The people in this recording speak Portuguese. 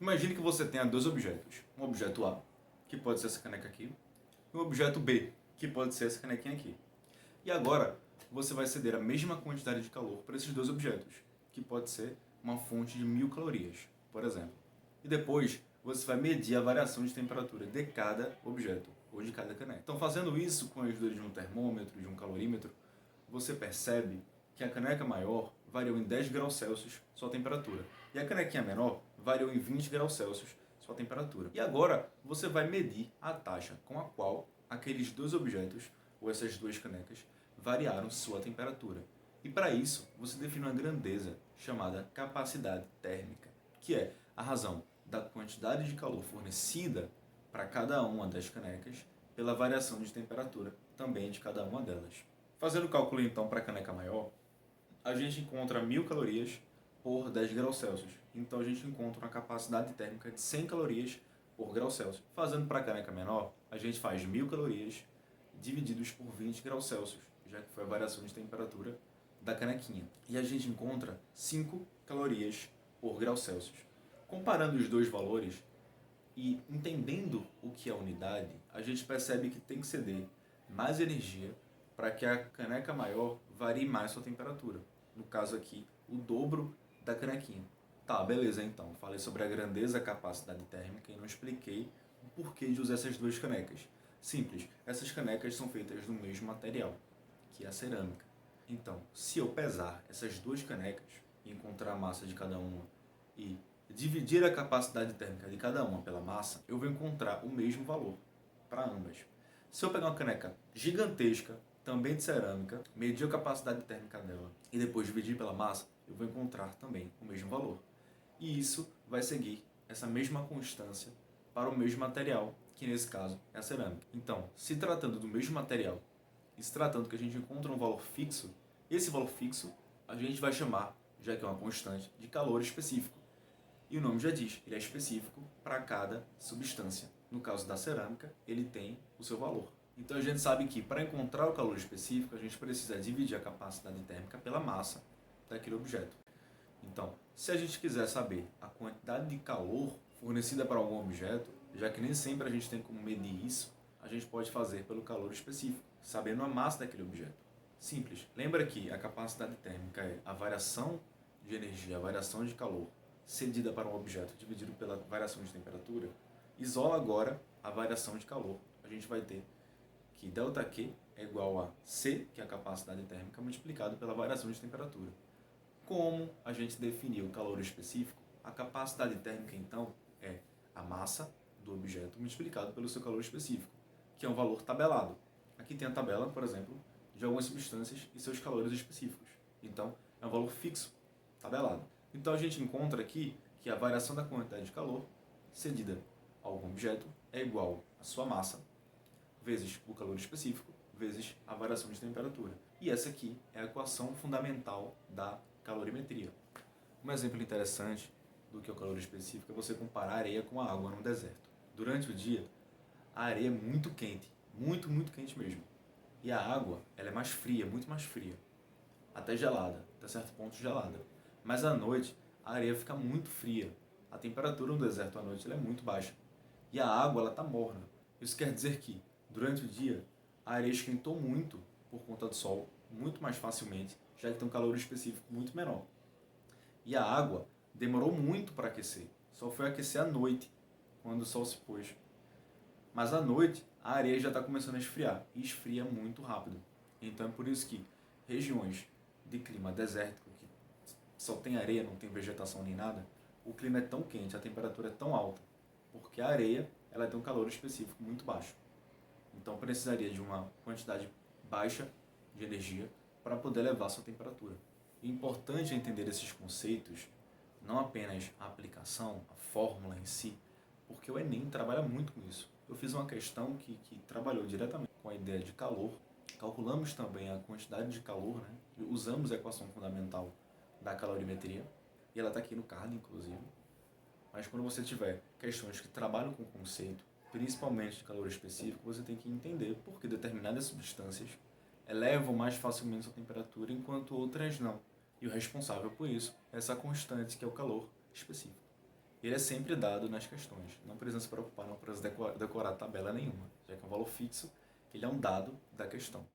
Imagine que você tenha dois objetos. Um objeto A, que pode ser essa caneca aqui, e um objeto B, que pode ser essa canequinha aqui. E agora, você vai ceder a mesma quantidade de calor para esses dois objetos, que pode ser uma fonte de 1000 calorias, por exemplo. E depois, você vai medir a variação de temperatura de cada objeto, ou de cada caneca. Então, fazendo isso com a ajuda de um termômetro, de um calorímetro, você percebe que a caneca maior variou em 10 graus Celsius sua temperatura, e a canequinha menor variou em 20 graus Celsius sua temperatura. E agora, você vai medir a taxa com a qual aqueles dois objetos, ou essas duas canecas, variaram sua temperatura. E para isso, você define uma grandeza chamada capacidade térmica, que é a razão da quantidade de calor fornecida para cada uma das canecas pela variação de temperatura também de cada uma delas. Fazendo o cálculo então para a caneca maior, a gente encontra 1000 calorias por 10 graus Celsius. Então a gente encontra uma capacidade térmica de 100 calorias por grau Celsius. Fazendo para a caneca menor, a gente faz 1000 calorias divididos por 20 graus Celsius, já que foi a variação de temperatura da canequinha. E a gente encontra 5 calorias por grau Celsius. Comparando os dois valores e entendendo o que é unidade, a gente percebe que tem que ceder mais energia para que a caneca maior varie mais sua temperatura. No caso aqui, o dobro da canequinha. Tá, beleza então. Falei sobre a grandeza, a capacidade térmica e não expliquei o porquê de usar essas duas canecas. Simples, essas canecas são feitas do mesmo material, que é a cerâmica. Então, se eu pesar essas duas canecas e encontrar a massa de cada uma e dividir a capacidade térmica de cada uma pela massa, eu vou encontrar o mesmo valor para ambas. Se eu pegar uma caneca gigantesca, também de cerâmica, medir a capacidade térmica dela e depois dividir pela massa, eu vou encontrar também o mesmo valor. E isso vai seguir essa mesma constância para o mesmo material, que nesse caso é a cerâmica. Então, se tratando do mesmo material e se tratando que a gente encontra um valor fixo, esse valor fixo a gente vai chamar, já que é uma constante, de calor específico. E o nome já diz, ele é específico para cada substância. No caso da cerâmica, ele tem o seu valor. Então a gente sabe que para encontrar o calor específico, a gente precisa dividir a capacidade térmica pela massa daquele objeto. Então, se a gente quiser saber a quantidade de calor fornecida para algum objeto, já que nem sempre a gente tem como medir isso, a gente pode fazer pelo calor específico, sabendo a massa daquele objeto. Simples. Lembra que a capacidade térmica é a variação de energia, a variação de calor cedida para um objeto dividido pela variação de temperatura? Isola agora a variação de calor. A gente vai ter que ΔQ é igual a C, que é a capacidade térmica, multiplicado pela variação de temperatura. Como a gente definiu o calor específico, a capacidade térmica, então, é a massa do objeto multiplicado pelo seu calor específico, que é um valor tabelado. Aqui tem a tabela, por exemplo, de algumas substâncias e seus calores específicos. Então, é um valor fixo, tabelado. Então, a gente encontra aqui que a variação da quantidade de calor cedida a algum objeto é igual à sua massa, vezes o calor específico, vezes a variação de temperatura. E essa aqui é a equação fundamental da calorimetria. Um exemplo interessante do que é o calor específico é você comparar a areia com a água no deserto. Durante o dia, a areia é muito quente, muito quente mesmo. E a água, ela é mais fria, muito mais fria. Até gelada, até certo ponto gelada. Mas à noite, a areia fica muito fria. A temperatura no deserto à noite ela é muito baixa. E a água, ela está morna. Isso quer dizer que, durante o dia, a areia esquentou muito por conta do sol, muito mais facilmente, já que tem um calor específico muito menor. E a água demorou muito para aquecer. Só foi aquecer à noite, quando o sol se pôs. Mas à noite, a areia já está começando a esfriar. E esfria muito rápido. Então é por isso que regiões de clima desértico, que só tem areia, não tem vegetação nem nada, o clima é tão quente, a temperatura é tão alta. Porque a areia ela tem um calor específico muito baixo. Então precisaria de uma quantidade baixa de energia para poder elevar sua temperatura. É importante entender esses conceitos, não apenas a aplicação, a fórmula em si, porque o Enem trabalha muito com isso. Eu fiz uma questão que trabalhou diretamente com a ideia de calor, calculamos também a quantidade de calor, né? Usamos a equação fundamental da calorimetria, e ela está aqui no card, inclusive. Mas quando você tiver questões que trabalham com conceito, principalmente de calor específico, você tem que entender por que determinadas substâncias elevam mais facilmente sua temperatura, enquanto outras não. E o responsável por isso é essa constante que é o calor específico. ele é sempre dado nas questões. Não precisa se preocupar, não precisa decorar tabela nenhuma, já que é um valor fixo, ele é um dado da questão.